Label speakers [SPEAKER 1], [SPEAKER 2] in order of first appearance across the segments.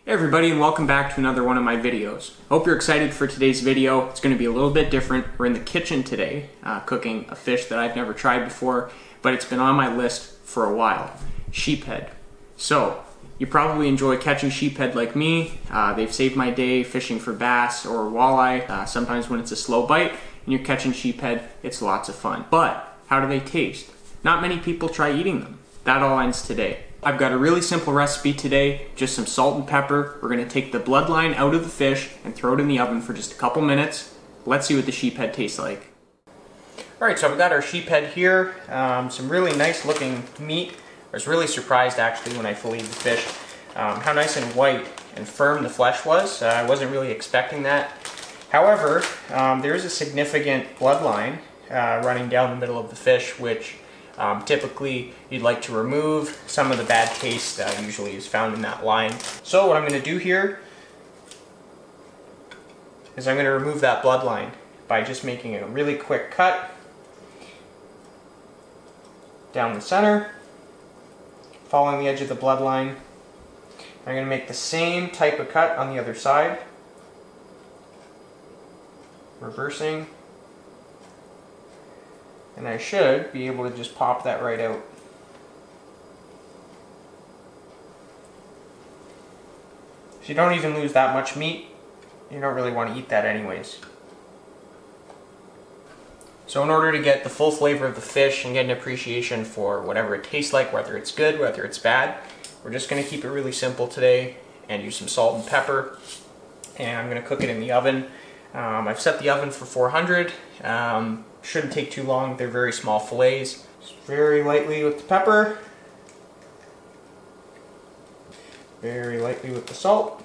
[SPEAKER 1] Hey everybody, and welcome back to another one of my videos. Hope you're excited for today's video. It's going to be a little bit different. We're in the kitchen today, cooking a fish that I've never tried before, but it's been on my list for a while. Sheephead. So, you probably enjoy catching sheephead like me. They've saved my day fishing for bass or walleye. Sometimes when it's a slow bite and you're catching sheephead, it's lots of fun. But, how do they taste? Not many people try eating them. That all ends today. I've got a really simple recipe today, just some salt and pepper. We're going to take the bloodline out of the fish and throw it in the oven for just a couple minutes. Let's see what the sheephead tastes like. Alright, so I've got our sheephead here. Some really nice looking meat. I was really surprised actually when I filleted the fish how nice and white and firm the flesh was. I wasn't really expecting that. However, there is a significant bloodline running down the middle of the fish, which typically you'd like to remove. Some of the bad taste usually is found in that line. So what I'm going to do here is I'm going to remove that bloodline by just making a really quick cut down the center, following the edge of the bloodline. I'm going to make the same type of cut on the other side, reversing. And I should be able to just pop that right out. So you don't even lose that much meat. You don't really want to eat that anyways. So in order to get the full flavor of the fish and get an appreciation for whatever it tastes like, whether it's good, whether it's bad, we're just going to keep it really simple today and use some salt and pepper. And I'm going to cook it in the oven. I've set the oven for 400. Shouldn't take too long. They're very small fillets. Just very lightly with the pepper. Very lightly with the salt.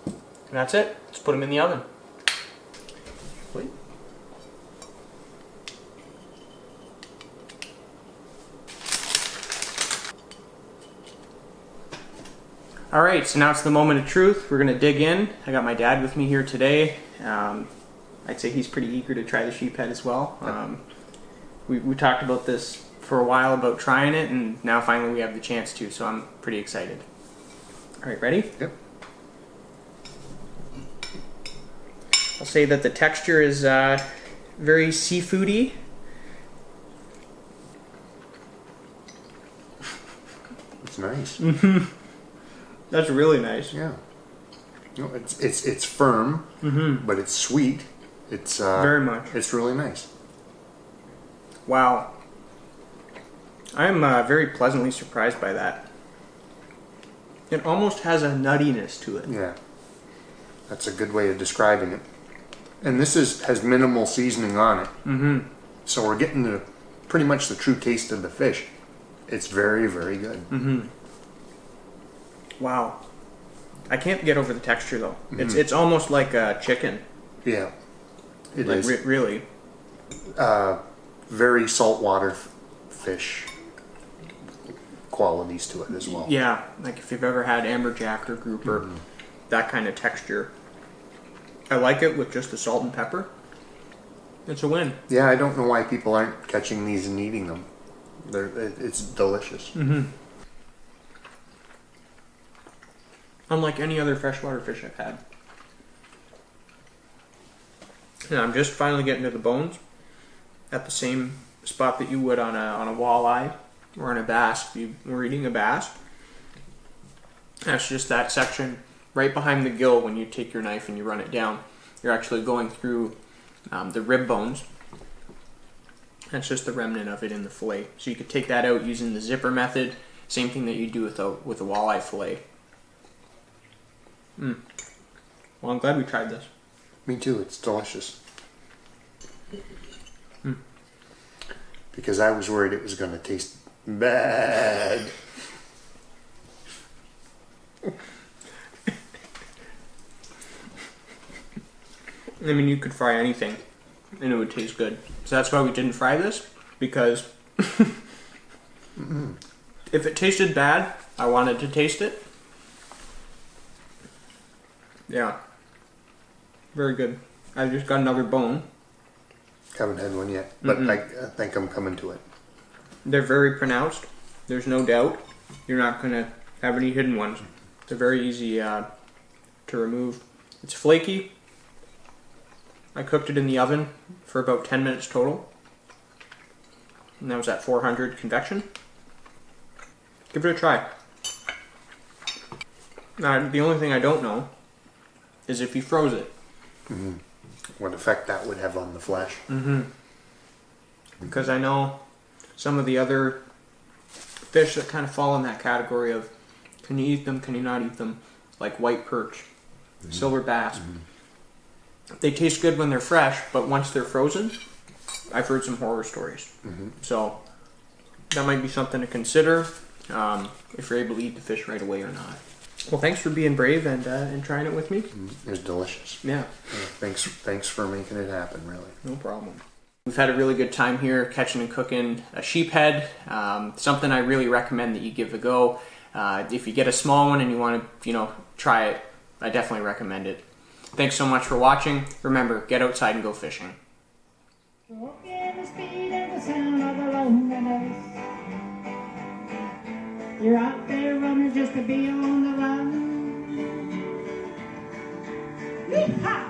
[SPEAKER 1] And that's it. Let's put them in the oven. Wait. Alright, so now it's the moment of truth. We're going to dig in. I got my dad with me here today. I'd say he's pretty eager to try the sheephead as well. We talked about this for a while about trying it, and now finally we have the chance to, so I'm pretty excited. Alright, ready?
[SPEAKER 2] Yep.
[SPEAKER 1] I'll say that the texture is very seafoody.
[SPEAKER 2] It's nice.
[SPEAKER 1] Mm-hmm. That's really nice.
[SPEAKER 2] Yeah. No, it's firm, but it's sweet. It's
[SPEAKER 1] very much.
[SPEAKER 2] It's really nice.
[SPEAKER 1] Wow. I'm very pleasantly surprised by that. It almost has a nuttiness to it.
[SPEAKER 2] Yeah. That's a good way of describing it. And this has minimal seasoning on it. So we're getting the pretty much the true taste of the fish. It's very, very good. Wow. I can't get over the texture though. It's almost like a chicken. Yeah. It
[SPEAKER 1] like,
[SPEAKER 2] is.
[SPEAKER 1] Really.
[SPEAKER 2] Very saltwater fish qualities to it as well.
[SPEAKER 1] Yeah, like if you've ever had amberjack or grouper, that kind of texture. I like it with just the salt and pepper. It's a win.
[SPEAKER 2] Yeah, I don't know why people aren't catching these and eating them. It's delicious.
[SPEAKER 1] Unlike any other freshwater fish I've had. And I'm just finally getting to the bones at the same spot that you would on a walleye or on a bass if you were eating a bass. That's just that section right behind the gill. When you take your knife and you run it down, you're actually going through the rib bones. That's just the remnant of it in the fillet. So you could take that out using the zipper method. Same thing that you do with a walleye fillet. Well, I'm glad we tried this.
[SPEAKER 2] Me too. It's delicious. Because I was worried it was going to taste bad.
[SPEAKER 1] I mean, you could fry anything and it would taste good. So that's why we didn't fry this, because if it tasted bad, I wanted to taste it. Yeah. Very good. I just got another bone.
[SPEAKER 2] Haven't had one yet, but I think I'm coming to it.
[SPEAKER 1] They're very pronounced. There's no doubt. you're not going to have any hidden ones. They're very easy to remove. It's flaky. I cooked it in the oven for about 10 minutes total. And that was at 400 convection. Give it a try. Now, the only thing I don't know is if you froze it.
[SPEAKER 2] Mm-hmm. What effect that would have on the flesh.
[SPEAKER 1] Mm-hmm. Because I know some of the other fish that kind of fall in that category of can you eat them, can you not eat them, like white perch, silver bass. They taste good when they're fresh, but once they're frozen, I've heard some horror stories. So that might be something to consider if you're able to eat the fish right away or not. Well, thanks for being brave and trying it with me.
[SPEAKER 2] It was delicious.
[SPEAKER 1] Yeah.
[SPEAKER 2] Thanks for making it happen, really.
[SPEAKER 1] No problem. We've had a really good time here catching and cooking a sheephead. Something I really recommend that you give a go. If you get a small one and you want to, try it, I definitely recommend it. Thanks so much for watching. Remember, get outside and go fishing.
[SPEAKER 3] You're out there running just to be on the run. Yeehaw!